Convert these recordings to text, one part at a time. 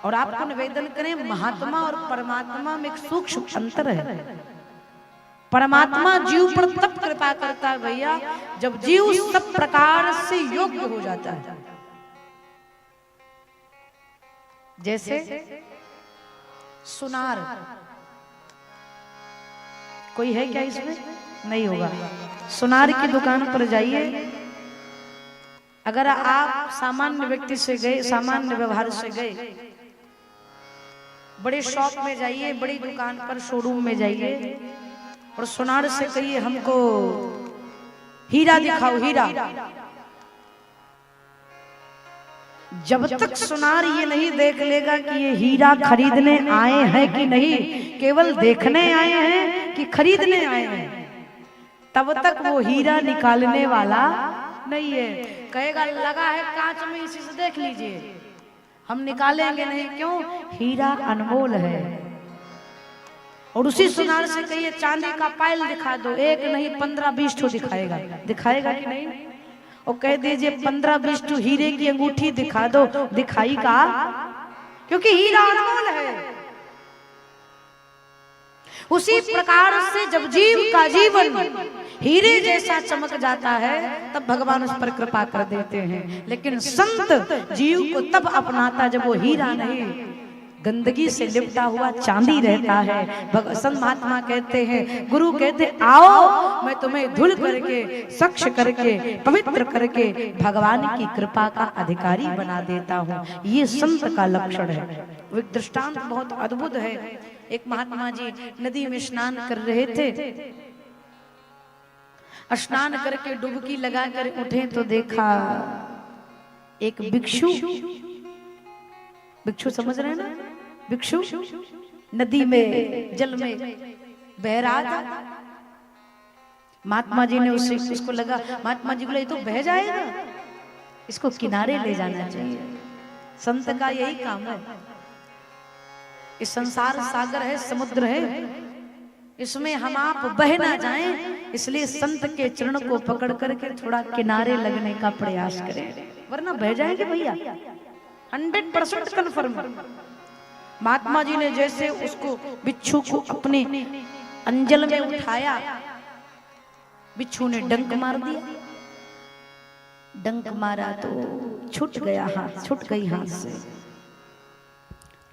और आपको निवेदन करें, महात्मा और परमात्मा में एक सूक्ष्म अंतर है। परमात्मा जीव पर तब कृपा करता है भैया जब जीव सब प्रकार से योग्य हो जाता है। जैसे सुनार, कोई है क्या इसमें? नहीं होगा। सुनार की दुकान पर जाइए, अगर आप सामान्य व्यक्ति से गए, सामान्य व्यवहार से गए, बड़े शॉप में जाइए, बड़ी दुकान पर शोरूम में जाइए और सुनार से कहिए हमको हीरा दिखाओ, हीरा। जब तक सुनार ये नहीं देख लेगा कि ये हीरा खरीदने आए हैं कि नहीं, केवल देखने आए हैं कि खरीदने आए हैं, तब तक वो हीरा निकालने वाला नहीं है। कहेगा लगा है कांच में, इसी से देख लीजिए, हम निकालेंगे नहीं। क्यों? हीरा अनमोल है। और उसी सुनार से कहिए चांदी का पायल दिखा दो, एक नहीं 15-20 ठो दिखाएगा। दिखाएगा कि नहीं? और कह दीजिए 15-20 ठो हीरे की अंगूठी दिखा दो, दिखाएगा, क्योंकि हीरा अनमोल है। उसी प्रकार से जब जीव का जीवन हीरे जैसा चमक जाता है तब भगवान उस पर कृपा कर देते हैं। लेकिन संत जीव को तब अपनाता जब वो हीरा नहीं, गंदगी से लिपटा हुआ चांदी रहता है। संत महात्मा कहते हैं, गुरु कहते आओ मैं तुम्हें धुल करके, स्वच्छ करके, पवित्र करके भगवान की कृपा का अधिकारी बना देता हूँ। ये संत का लक्षण है। वो एक दृष्टांत बहुत अद्भुत है। एक महात्मा जी नदी में स्नान कर रहे थे, स्नान करके डुबकी लगाकर उठे तो देखा एक भिक्षु, भिक्षु समझ रहे हैं ना, भिक्षु नदी में जल में बह रहा था। महात्मा जी ने उसको लगा, महात्मा जी बोले ये तो बह जाएगा, इसको किनारे ले जाना चाहिए। संत का यही काम है। इस संसार सागर है, समुद्र है, इसमें हम आप बह ना जाएं, इसलिए संत के चरण को पकड़ करके थोड़ा किनारे लगने का प्रयास करें, वरना बह जाएंगे भैया। 100% कन्फर्म। महात्मा जी ने जैसे उसको बिच्छू को अपने अंजल में उठाया, बिच्छू ने डंक मार दिया। डंक मारा तो छूट गया हाथ, छूट गई हाथ से।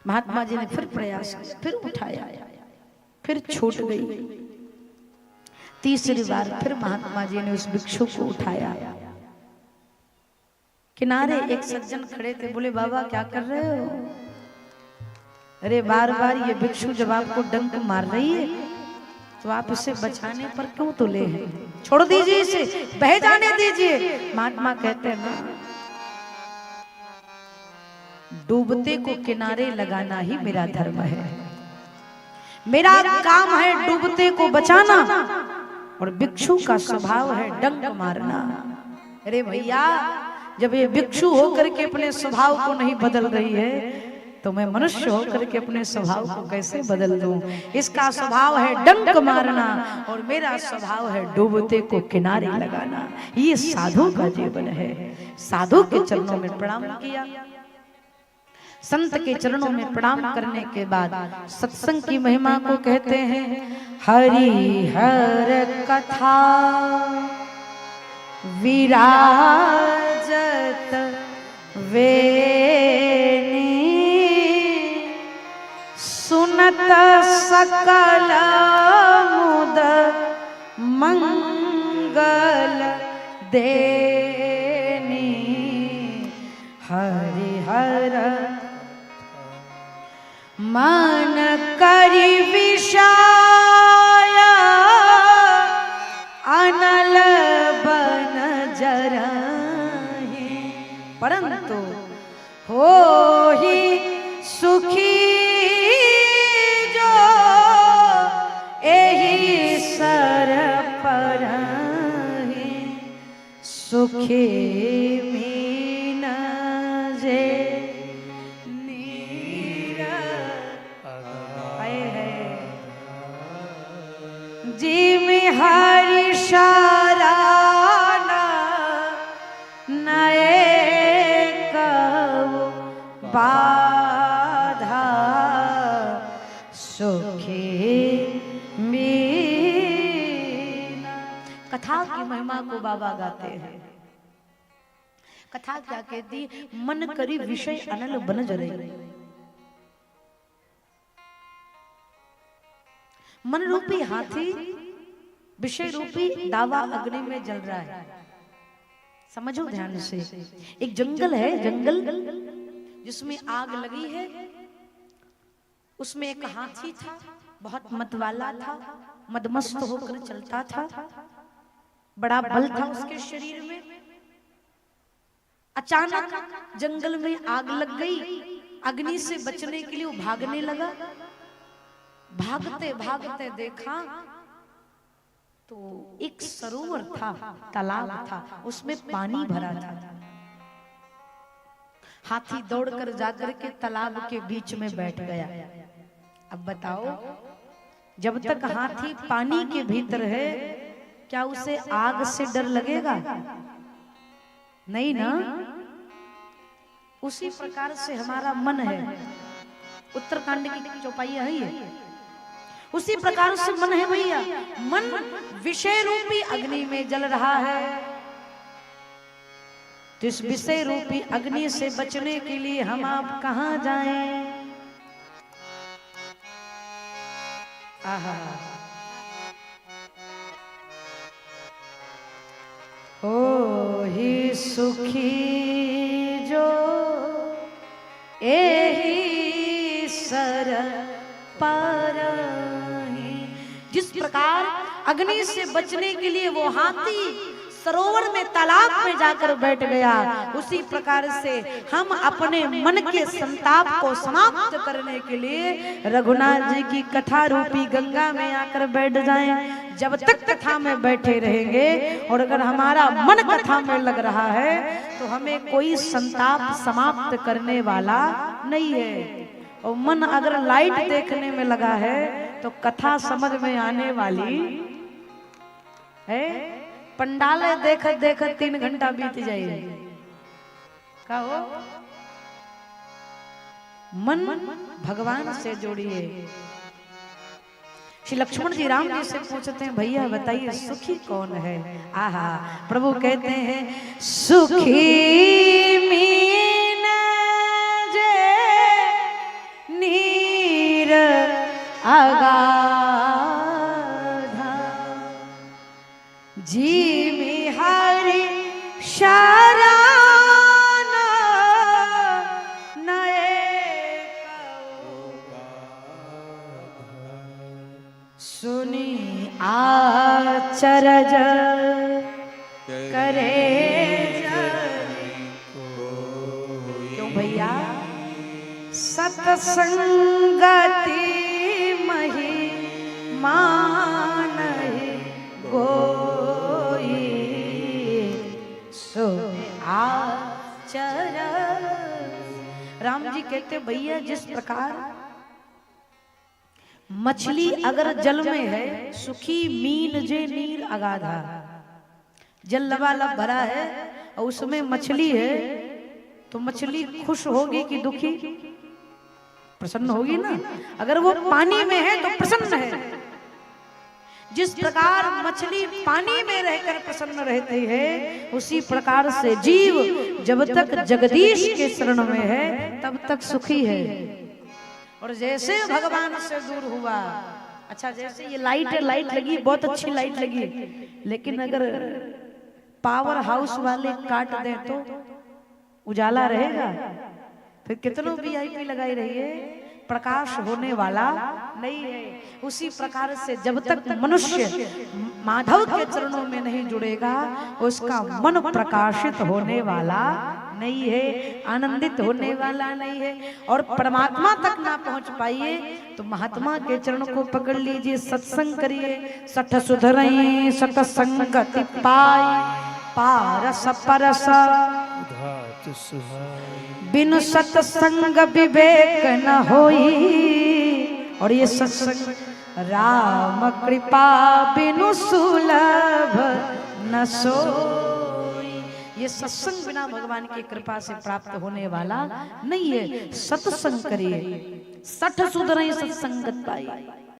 महात्मा जी ने फिर प्रयास, फिर उठाया, फिर छूट गई। तीसरी बार फिर महात्मा जी ने उस भिक्षु को उठाया। किनारे एक सज्जन खड़े थे, बोले बाबा क्या कर रहे हो? अरे बार बार ये भिक्षु जब आपको डंक मार रही है तो आप इसे बचाने पर क्यों तुले हैं? छोड़ दीजिए इसे, बह जाने दीजिए। महात्मा कहते हैं ना, डूबते को किनारे लगाना ही मेरा धर्म है। मेरा काम है डूबते को बचाना, और भिक्षु का स्वभाव है डंक मारना। अरे भैया, जब ये भिक्षु होकर के अपने स्वभाव को नहीं बदल रही है तो मैं मनुष्य होकर के अपने स्वभाव को कैसे बदल दूं? इसका स्वभाव है डंक मारना और मेरा स्वभाव है डूबते को किनारे लगाना। ये साधु का जीवन है। साधु के चरणों में प्रणाम किया। संत के चरणों में प्रणाम करने के बाद सत्संग की महिमा को कहते हैं, हरि हर कथा विराजत वेनी, सुनत सकल मुद मंगल देनी। हरि हर मन करि विषाय अनल बन जरहि, परंतु हो ही सुखी जो एहि सर परहि, सुखी मीन जे सुखी मीना। कथा की महिमा को बाबा गाते हैं। कथा क्या कहती? मन करी विषय अनल बनज रही। मन रूपी हाथी विषय रूपी दावा अग्नि में जल रहा है। समझो ध्यान से। एक जंगल है, जंगल जिसमें आग लगी है। उसमें एक हाथी था, बहुत मतवाला था, मदमस्त होकर चलता था, बड़ा बल था उसके शरीर में। अचानक जंगल में आग लग गई। अग्नि से बचने के लिए वो भागने लगा। भागते भागते देखा तो एक सरोवर था, तालाब था, उसमें पानी भरा था। हाथी दौड़कर जाकर के तालाब के बीच में बैठ गया। अब बताओ, जब तक हाथी पानी के भीतर है, क्या उसे आग से डर लगेगा? नहीं ना। उसी प्रकार से हमारा मन है। उत्तरकांड की चौपाई है ये। उसी प्रकार से मन है भैया। मन विषय रूपी अग्नि में जल रहा है। तो इस विषय रूपी अग्नि से बचने के लिए हम आप कहां जाएं? आहा, ओ ही सुखी जो एही सर पारही। जिस प्रकार अग्नि से बचने के लिए वो हाथी सरोवर में, तालाब में जाकर बैठ गया, उसी प्रकार से हम अपने मन के संताप को समाप्त करने के लिए रघुनाथ जी की कथा रूपी गंगा में आकर बैठ जाएं। जब तक कथा में बैठे रहेंगे और अगर हमारा मन कथा में लग रहा है तो हमें कोई संताप समाप्त करने वाला नहीं है। और मन अगर लाइट देखने में लगा है तो कथा समझ में आने वाली है। पंडाल देख देख 3 घंटा बीत जाए। कहो, मन भगवान से जोड़िए। श्री लक्ष्मण जी राम जी से पूछते हैं, भैया बताइए सुखी कौन है? आहा, प्रभु कहते हैं सुखी मीन जे नीर अगाधा जी में हरि शरण नए सुनी आचरज करे। क्यों भैया? सत्संगति मही मान गोई सो आचर। राम जी कहते भैया, जिस प्रकार मछली अगर जल में है, सुखी मीन जे नीर अगाधा, जल लबालब भरा है और उसमें मछली है, तो मछली खुश होगी कि दुखी? प्रसन्न होगी ना। अगर वो पानी में है तो प्रसन्न है। जिस प्रकार मछली पानी में रहकर प्रसन्न रहती है, उसी प्रकार से जीव जब तक जगदीश के शरण में है तब तक सुखी है। और जैसे भगवान से दूर हुआ, अच्छा जैसे ये लाइट लगी, बहुत अच्छी लाइट लगी, लेकिन अगर पावर हाउस वाले काट दे तो उजाला रहेगा। फिर कितनों VIP लगाई रहिए, प्रकाश होने वाला नहीं है। उसी प्रकार से जब तक मनुष्य माधव के चरणों में नहीं जुड़ेगा, उसका मन प्रकाशित होने वाला नहीं है, आनंदित होने वाला नहीं है। और परमात्मा तक ना पहुंच पाइए तो महात्मा के चरण को पकड़ लीजिए, सत्संग करिए। सठ सुधरई सत्संगति पाई पारस परस बिनु सत्संग विवेक न होई। और ये सत्संग राम कृपा बिनु सुलभ न सोई। ये सत्संग बिना भगवान की कृपा से प्राप्त होने वाला नहीं है। सत्संग करिए, 60 सुधरई सत्संगत पाई।